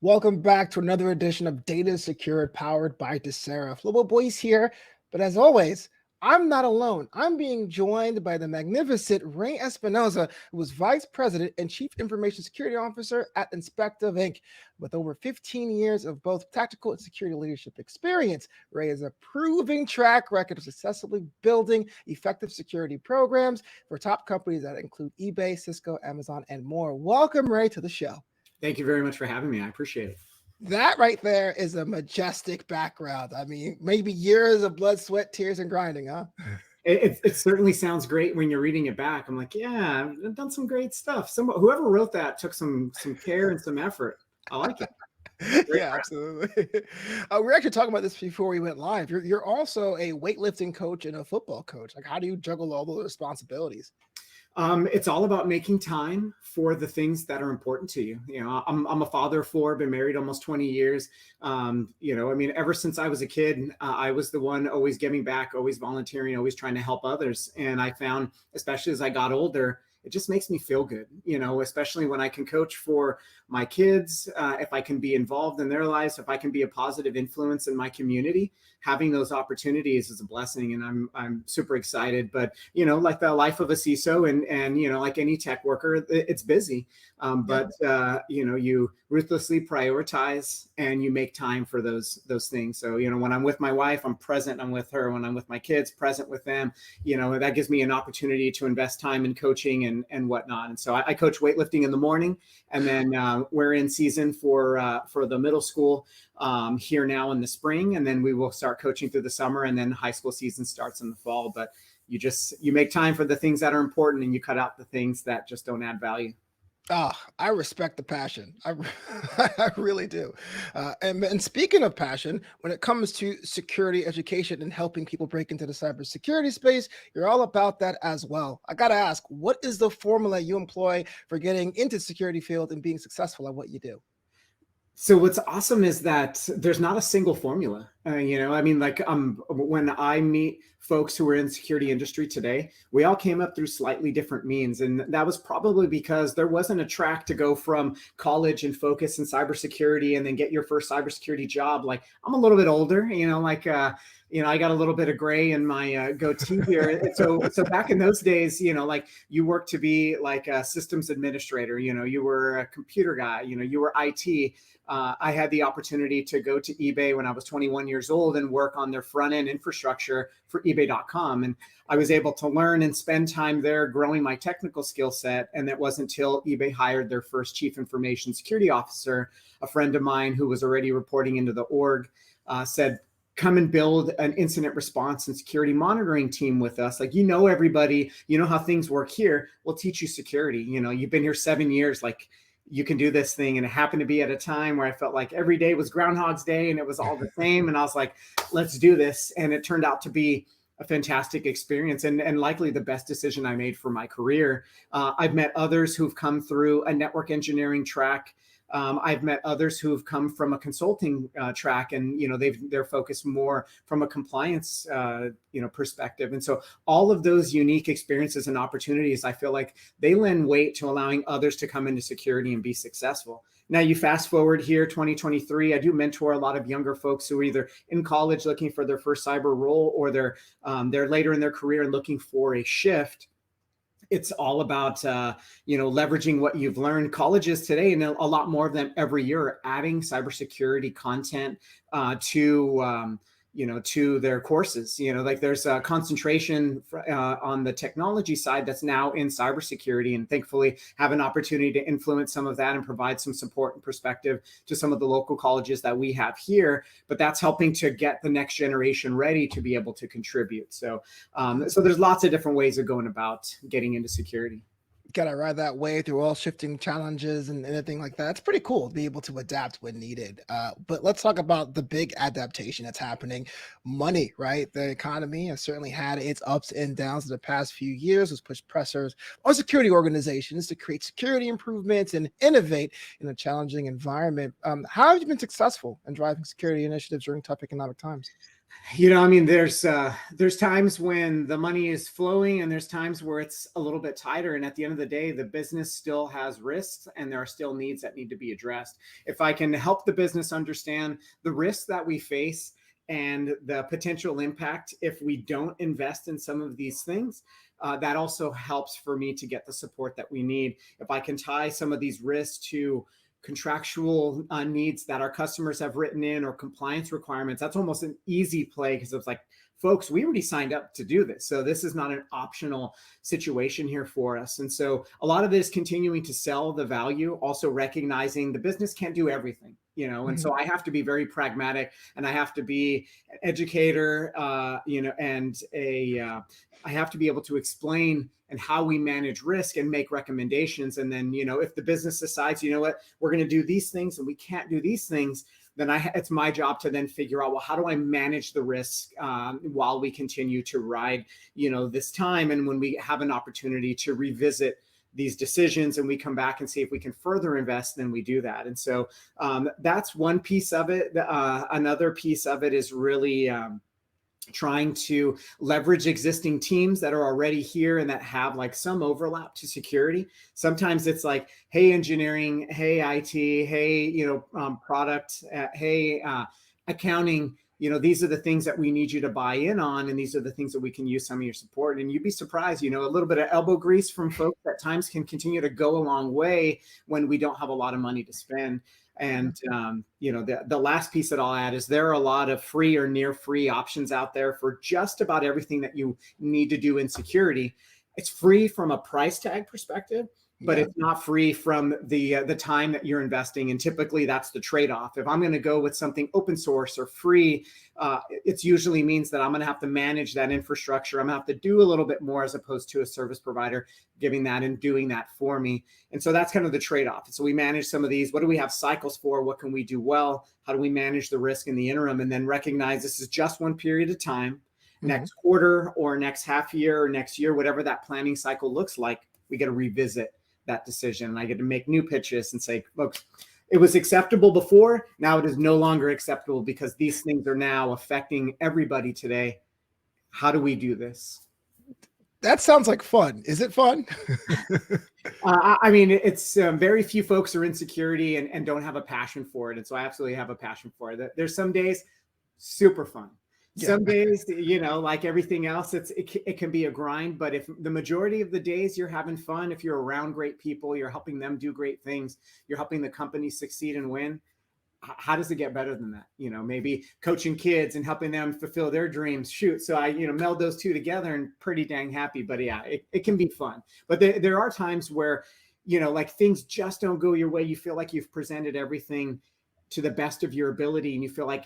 Welcome back to another edition of Data Secured powered by Desera. Flobo Boyce here, but as always, I'm not alone. I'm being joined by the magnificent Ray Espinoza, who is Vice President and Chief Information Security Officer at Inspectiv Inc. With over 15 years of both tactical and security leadership experience, Ray has a proven track record of successfully building effective security programs for top companies that include eBay, Cisco, Amazon, and more. Welcome, Ray, to the show. Thank you very much for having me. I appreciate it. That right there is a majestic background. I mean, maybe years of blood, sweat, tears, and grinding, huh? It certainly sounds great when you're reading it back. I'm like, yeah, I've done some great stuff. Whoever wrote that took some care and some effort. I like it. Yeah, absolutely. We're actually talking about this before we went live. You're also a weightlifting coach and a football coach. Like, how do you juggle all those responsibilities? It's all about making time for the things that are important to you. I'm a father of four, been married almost 20 years. Ever since I was a kid, I was the one always giving back, always volunteering, always trying to help others. And I found, especially as I got older, it just makes me feel good, especially when I can coach for my kids, if I can be involved in their lives, if I can be a positive influence in my community. Having those opportunities is a blessing, and I'm super excited. But like the life of a CISO and like any tech worker, it's busy. You ruthlessly prioritize and you make time for those things. So when I'm with my wife, I'm present. I'm with her. When I'm with my kids, present with them. That gives me an opportunity to invest time in coaching and whatnot. And so I coach weightlifting in the morning, and then we're in season for the middle school here now in the spring, and then we will start coaching through the summer, and then high school season starts in the fall. But you make time for the things that are important, and you cut out the things that just don't add value. I respect the passion. I really do. And speaking of passion, when it comes to security education and helping people break into the cybersecurity space, you're all about that as well. I got to ask, what is the formula you employ for getting into the security field and being successful at what you do? So what's awesome is that there's not a single formula. When I meet folks who are in the security industry today, we all came up through slightly different means. And that was probably because there wasn't a track to go from college and focus in cybersecurity and then get your first cybersecurity job. Like, I'm a little bit older, I got a little bit of gray in my goatee here. So back in those days, you worked to be like a systems administrator, you were a computer guy, you were IT. I had the opportunity to go to eBay when I was 21 years old and work on their front end infrastructure for eBay.com. And I was able to learn and spend time there growing my technical skill set. And that wasn't until eBay hired their first chief information security officer. A friend of mine who was already reporting into the org said, come and build an incident response and security monitoring team with us. Like, everybody, how things work here. We'll teach you security. You've been here 7 years, like, you can do this thing. And it happened to be at a time where I felt like every day was Groundhog's Day and it was all the same. And I was like, let's do this. And it turned out to be a fantastic experience and likely the best decision I made for my career. I've met others who've come through a network engineering track. I've met others who have come from a consulting track, and they're focused more from a compliance perspective. And so all of those unique experiences and opportunities, I feel like they lend weight to allowing others to come into security and be successful. Now, you fast forward here, 2023, I do mentor a lot of younger folks who are either in college looking for their first cyber role, or they're later in their career and looking for a shift. It's all about, leveraging what you've learned. Colleges today, and a lot more of them every year, are adding cybersecurity content to their courses. Like, there's a concentration on the technology side that's now in cybersecurity, and thankfully have an opportunity to influence some of that and provide some support and perspective to some of the local colleges that we have here. But that's helping to get the next generation ready to be able to contribute. So there's lots of different ways of going about getting into security. Gotta ride that way through all shifting challenges and anything like that. It's pretty cool to be able to adapt when needed. But let's talk about the big adaptation that's happening. Money, right? The economy has certainly had its ups and downs in the past few years, has pushed pressures on security organizations to create security improvements and innovate in a challenging environment. How have you been successful in driving security initiatives during tough economic times? I mean, there's times when the money is flowing and there's times where it's a little bit tighter. And at the end of the day, the business still has risks and there are still needs that need to be addressed. If I can help the business understand the risks that we face and the potential impact if we don't invest in some of these things, that also helps for me to get the support that we need. If I can tie some of these risks to contractual needs that our customers have written in or compliance requirements, that's almost an easy play because it's like, folks, we already signed up to do this. So this is not an optional situation here for us. And so a lot of it is continuing to sell the value, also recognizing the business can't do everything, and so I have to be very pragmatic and I have to be an educator, and I have to be able to explain and how we manage risk and make recommendations. And then, if the business decides, what, we're going to do these things and we can't do these things, then it's my job to then figure out, well, how do I manage the risk while we continue to ride, this time? And when we have an opportunity to revisit these decisions and we come back and see if we can further invest, then we do that. And so that's one piece of it. Another piece of it is really trying to leverage existing teams that are already here and that have like some overlap to security. Sometimes it's like, hey, engineering, hey, IT, hey, product, hey, accounting, these are the things that we need you to buy in on. And these are the things that we can use some of your support. And you'd be surprised, a little bit of elbow grease from folks at times can continue to go a long way when we don't have a lot of money to spend. And, the last piece that I'll add is there are a lot of free or near free options out there for just about everything that you need to do in security. It's free from a price tag perspective, but it's not free from the time that you're investing. And typically that's the trade-off. If I'm going to go with something open source or free, it usually means that I'm going to have to manage that infrastructure. I'm going to have to do a little bit more as opposed to a service provider giving that and doing that for me. And so that's kind of the trade-off. So we manage some of these. What do we have cycles for? What can we do well? How do we manage the risk in the interim? And then recognize this is just one period of time. Next quarter or next half year or next year, whatever that planning cycle looks like, we got to revisit that decision. And I get to make new pitches and say, folks, it was acceptable before. Now it is no longer acceptable because these things are now affecting everybody today. How do we do this? That sounds like fun. Is it fun? I mean, it's very few folks are in security and don't have a passion for it. And so I absolutely have a passion for it. There's some days super fun. Some days, like everything else, it can be a grind. But if the majority of the days you're having fun, if you're around great people, you're helping them do great things, you're helping the company succeed and win, how does it get better than that? Maybe coaching kids and helping them fulfill their dreams. Shoot. So I, meld those two together and pretty dang happy. But yeah, it can be fun. But there are times where, like things just don't go your way. You feel like you've presented everything to the best of your ability and you feel like,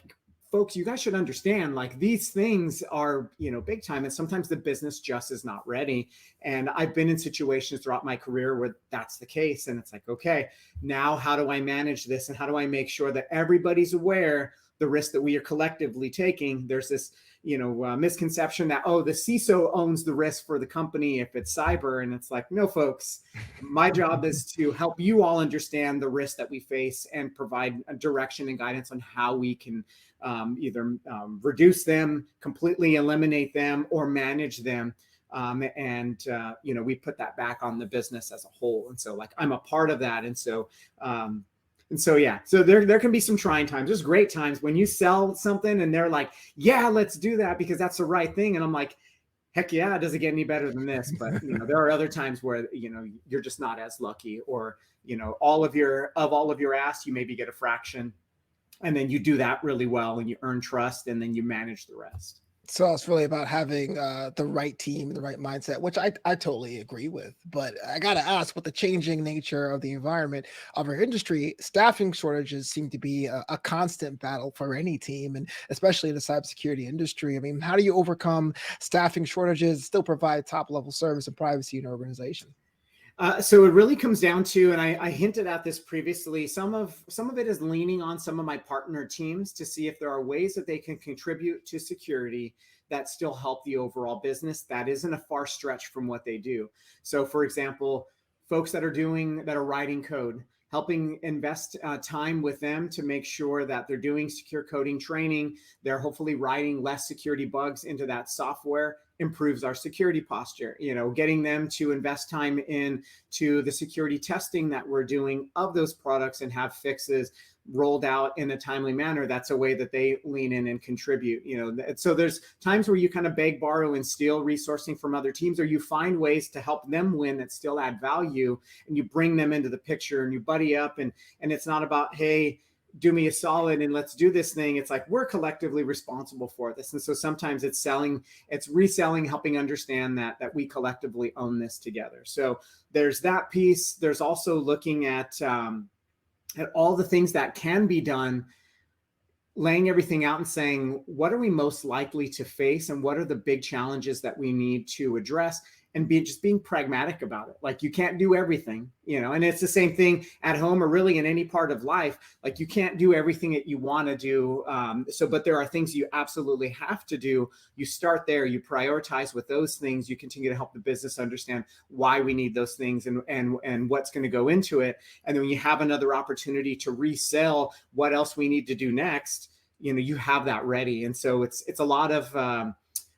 folks, you guys should understand, like these things are, big time. And sometimes the business just is not ready. And I've been in situations throughout my career where that's the case. And it's like, okay, now how do I manage this? And how do I make sure that everybody's aware the risk that we are collectively taking? There's this, misconception that, the CISO owns the risk for the company if it's cyber. And it's like, no, folks, my job is to help you all understand the risk that we face and provide a direction and guidance on how we can either reduce them, completely eliminate them, or manage them. We put that back on the business as a whole. And so like, I'm a part of that. And so, yeah, so there can be some trying times. There's great times when you sell something and they're like, yeah, let's do that because that's the right thing. And I'm like, heck yeah, does it get any better than this? But, there are other times where, you're just not as lucky or, all of your ask, you maybe get a fraction. And then you do that really well and you earn trust and then you manage the rest. So it's really about having the right team and the right mindset, which I totally agree with. But I got to ask, with the changing nature of the environment of our industry, staffing shortages seem to be a constant battle for any team, and especially in the cybersecurity industry. I mean, how do you overcome staffing shortages, still provide top level service and privacy in your organization? So it really comes down to, and I hinted at this previously, some of it is leaning on some of my partner teams to see if there are ways that they can contribute to security that still help the overall business. That isn't a far stretch from what they do. So for example, folks that are writing code, helping invest time with them to make sure that they're doing secure coding training. They're hopefully writing less security bugs into that software improves our security posture. Getting them to invest time into the security testing that we're doing of those products and have fixes rolled out in a timely manner. That's a way that they lean in and contribute. So there's times where you kind of beg, borrow, and steal resourcing from other teams, or you find ways to help them win that still add value, and you bring them into the picture and you buddy up, and it's not about, hey, do me a solid and let's do this thing. It's like, we're collectively responsible for this. And so sometimes it's selling, it's reselling, helping understand that we collectively own this together. So there's that piece. There's also looking at all the things that can be done, laying everything out and saying, what are we most likely to face and what are the big challenges that we need to address, and just being pragmatic about it. Like, you can't do everything, and it's the same thing at home or really in any part of life. Like, you can't do everything that you want to do. But there are things you absolutely have to do. You start there, you prioritize with those things. You continue to help the business understand why we need those things and what's going to go into it. And then when you have another opportunity to resell what else we need to do next, you have that ready. And so it's a lot of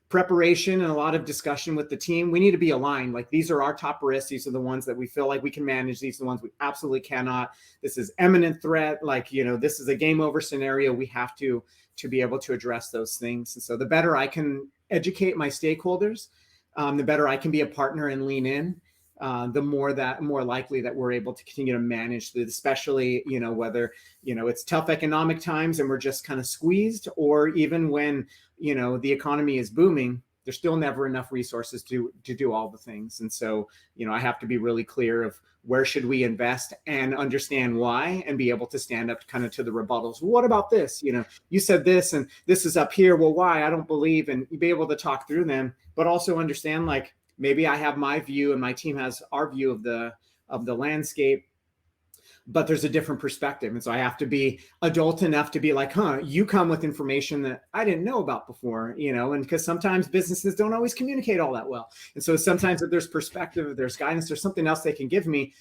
preparation and a lot of discussion with the team. We need to be aligned. Like, these are our top risks. These are the ones that we feel like we can manage. These are the ones we absolutely cannot. This is imminent threat. Like, this is a game over scenario. We have to be able to address those things. And so the better I can educate my stakeholders, the better I can be a partner and lean in, the more likely that we're able to continue to manage this, especially, whether, it's tough economic times and we're just kind of squeezed, or even when, the economy is booming, there's still never enough resources to do all the things. And so, I have to be really clear of where should we invest and understand why, and be able to stand up kind of to the rebuttals. Well, what about this? You said this and this is up here. Well, why? I don't believe. And you be able to talk through them, but also understand, like, maybe I have my view and my team has our view of the landscape, but there's a different perspective. And so I have to be adult enough to be like, you come with information that I didn't know about before, and because sometimes businesses don't always communicate all that well. And so sometimes if there's perspective, if there's guidance, there's something else they can give me,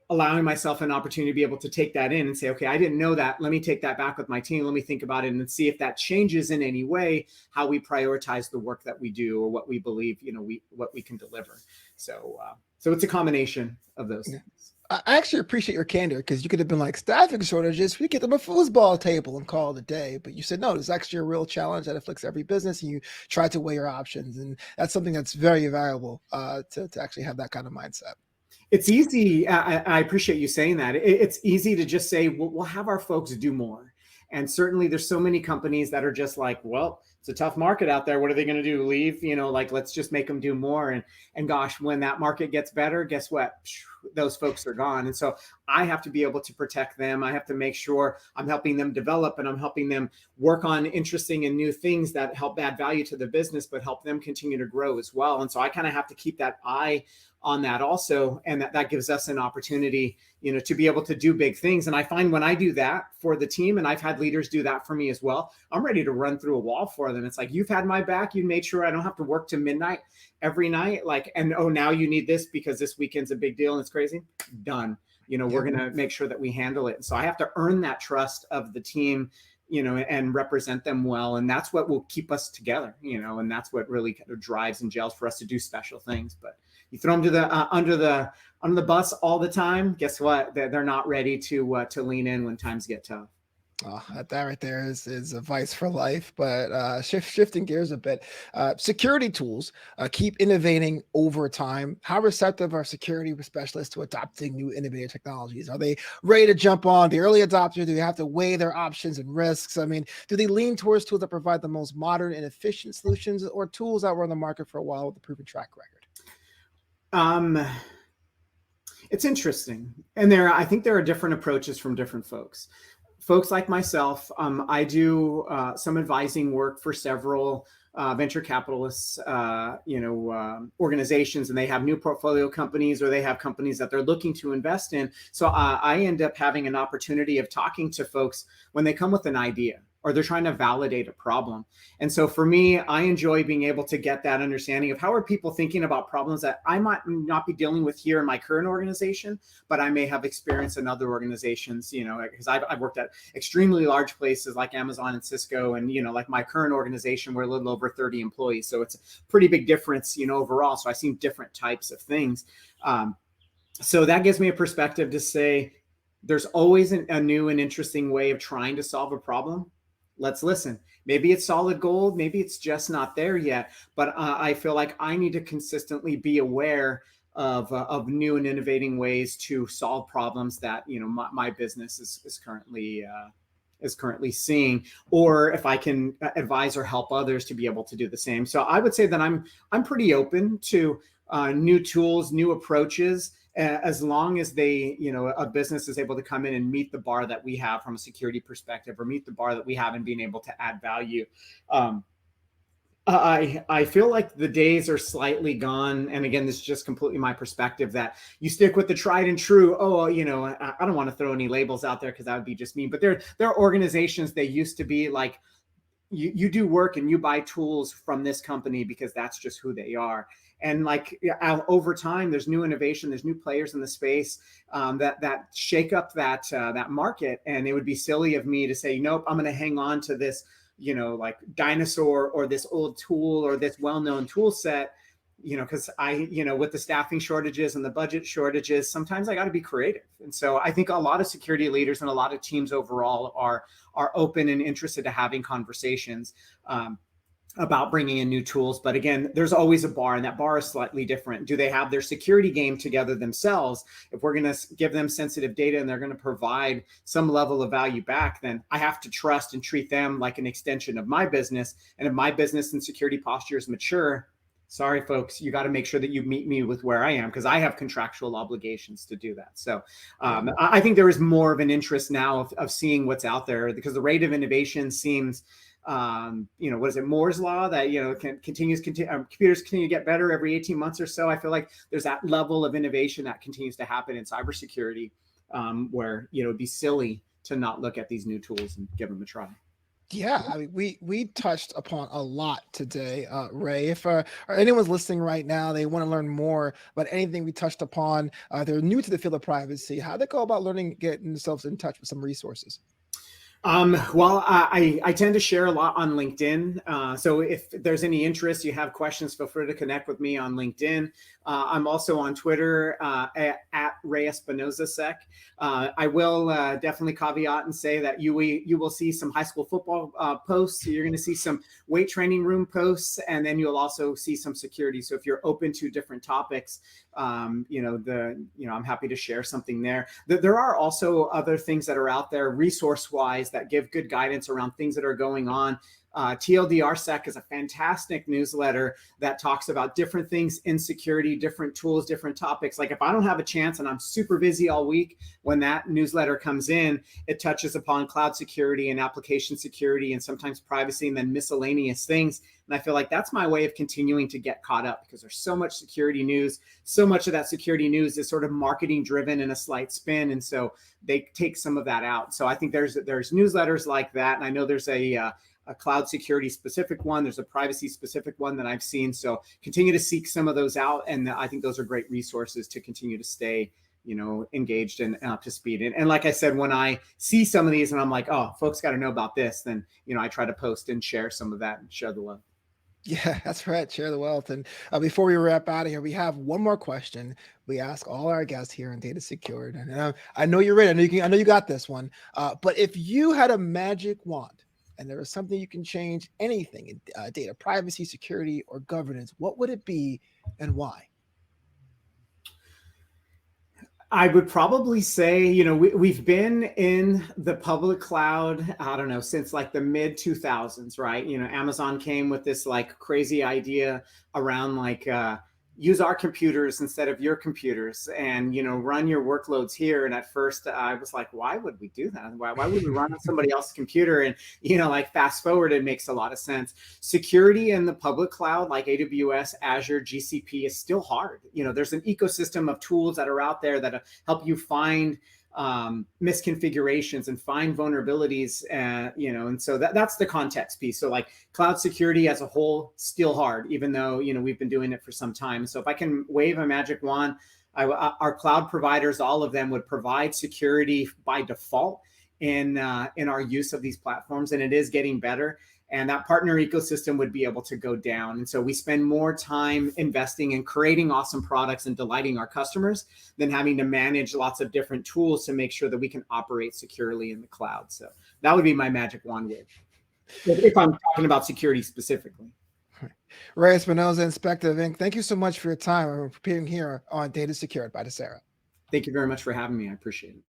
allowing myself an opportunity to be able to take that in and say, okay, I didn't know that. Let me take that back with my team. Let me think about it and see if that changes in any way how we prioritize the work that we do or what we believe, what we can deliver. So it's a combination of those things. I actually appreciate your candor, because you could have been like, staffing shortages, we get them a foosball table and call it a day. But you said, no, there's actually a real challenge that afflicts every business, and you try to weigh your options. And that's something that's very valuable to actually have that kind of mindset. It's easy. I appreciate you saying that. It's easy to just say, we'll have our folks do more. And certainly there's so many companies that are just like, well, it's a tough market out there. What are they going to do? Leave? Let's just make them do more. And gosh, when that market gets better, guess what? Those folks are gone. And so I have to be able to protect them. I have to make sure I'm helping them develop and I'm helping them work on interesting and new things that help add value to the business, but help them continue to grow as well. And so I kind of have to keep that eye on that also. And that gives us an opportunity, to be able to do big things. And I find when I do that for the team, and I've had leaders do that for me as well, I'm ready to run through a wall for them. It's like, you've had my back. You made sure I don't have to work to midnight every night. And now you need this because this weekend's a big deal and it's crazy. Done. We're going to make sure that we handle it. And so I have to earn that trust of the team, and represent them well. And that's what will keep us together, and that's what really kind of drives and gels for us to do special things. But you throw them to the under the bus all the time, guess what? They're not ready to lean in when times get tough. Oh, that right there is advice for life. But shifting gears a bit, security tools keep innovating over time. How receptive are security specialists to adopting new innovative technologies? Are they ready to jump on? The early adopter, do they have to weigh their options and risks? I mean, do they lean towards tools that provide the most modern and efficient solutions, or tools that were on the market for a while with a proven track record? It's interesting. And I think there are different approaches from different folks. Folks like myself, I do some advising work for several venture capitalists, organizations, and they have new portfolio companies, or they have companies that they're looking to invest in. So I end up having an opportunity of talking to folks when they come with an idea. or they're trying to validate a problem. And so for me, I enjoy being able to get that understanding of how are people thinking about problems that I might not be dealing with here in my current organization, but I may have experience in other organizations, because I've worked at extremely large places like Amazon and Cisco, and, like my current organization, we're a little over 30 employees. So it's a pretty big difference, overall. So I've seen different types of things. So that gives me a perspective to say, there's always a new and interesting way of trying to solve a problem. Let's listen. Maybe it's solid gold. Maybe it's just not there yet. But I feel like I need to consistently be aware of new and innovating ways to solve problems that my business is currently seeing, or if I can advise or help others to be able to do the same. So I would say that I'm pretty open to new tools, new approaches, as long as they, a business is able to come in and meet the bar that we have from a security perspective, or meet the bar that we have in being able to add value. I feel like the days are slightly gone. And again, this is just completely my perspective, that you stick with the tried and true. Oh, I don't want to throw any labels out there because that would be just mean. But there are organizations, they used to be like, you do work and you buy tools from this company because that's just who they are. And like over time, there's new innovation, there's new players in the space that shake up that market. And it would be silly of me to say, nope, I'm going to hang on to this, like dinosaur or this old tool or this well-known tool set, because with the staffing shortages and the budget shortages, sometimes I got to be creative. And so I think a lot of security leaders and a lot of teams overall are open and interested to having conversations about bringing in new tools. But again, there's always a bar, and that bar is slightly different. Do they have their security game together themselves? If we're going to give them sensitive data and they're going to provide some level of value back, then I have to trust and treat them like an extension of my business. And if my business and security posture is mature, sorry, folks, you got to make sure that you meet me with where I am, because I have contractual obligations to do that. So I think there is more of an interest now of seeing what's out there, because the rate of innovation seems, what is it, Moore's law, that, computers continue to get better every 18 months or so. I feel like there's that level of innovation that continues to happen in cybersecurity, where, it'd be silly to not look at these new tools and give them a try. Yeah, I mean, we touched upon a lot today, Ray. If anyone's listening right now, they want to learn more about anything we touched upon, they're new to the field of privacy, how they go about learning, getting themselves in touch with some resources? Well, I tend to share a lot on LinkedIn. So if there's any interest, you have questions, feel free to connect with me on LinkedIn. I'm also on Twitter at Ray Espinoza Sec. I will definitely caveat and say that you will see some high school football posts. So you're going to see some weight training room posts, and then you'll also see some security. So if you're open to different topics, I'm happy to share something there. There are also other things that are out there resource-wise that give good guidance around things that are going on. TLDR-Sec is a fantastic newsletter that talks about different things in security, different tools, different topics. Like if I don't have a chance and I'm super busy all week, when that newsletter comes in, it touches upon cloud security and application security and sometimes privacy and then miscellaneous things. And I feel like that's my way of continuing to get caught up, because there's so much security news. So much of that security news is sort of marketing driven and a slight spin. And so they take some of that out. So I think there's newsletters like that. And I know there's a cloud security specific one. There's a privacy specific one that I've seen. So continue to seek some of those out. And I think those are great resources to continue to stay, engaged and up to speed. And like I said, when I see some of these and I'm like, oh, folks got to know about this, then, I try to post and share some of that and share the love. Yeah, that's right. Share the wealth. And before we wrap out of here, we have one more question we ask all our guests here on Data Secured. And I know you're ready. I know you got this one. But if you had a magic wand and there was something you can change anything in data privacy, security, or governance, what would it be and why? I would probably say, we've been in the public cloud, I don't know, since like the mid 2000s, right? Amazon came with this like crazy idea around like, use our computers instead of your computers and, run your workloads here. And at first I was like, why would we do that? Why would we run on somebody else's computer? And, like fast forward, it makes a lot of sense. Security in the public cloud, like AWS, Azure, GCP is still hard. There's an ecosystem of tools that are out there that help you find misconfigurations and find vulnerabilities, and so that's the context piece. So like cloud security as a whole, still hard, even though we've been doing it for some time. So if I can wave a magic wand, our cloud providers, all of them, would provide security by default in our use of these platforms, and it is getting better. And that partner ecosystem would be able to go down. And so we spend more time investing in creating awesome products and delighting our customers than having to manage lots of different tools to make sure that we can operate securely in the cloud. So that would be my magic wand wave, if I'm talking about security specifically. Ray Espinoza, Inspectiv Inc., thank you so much for your time. We're preparing here on Data Secured by Dacera. Thank you very much for having me. I appreciate it.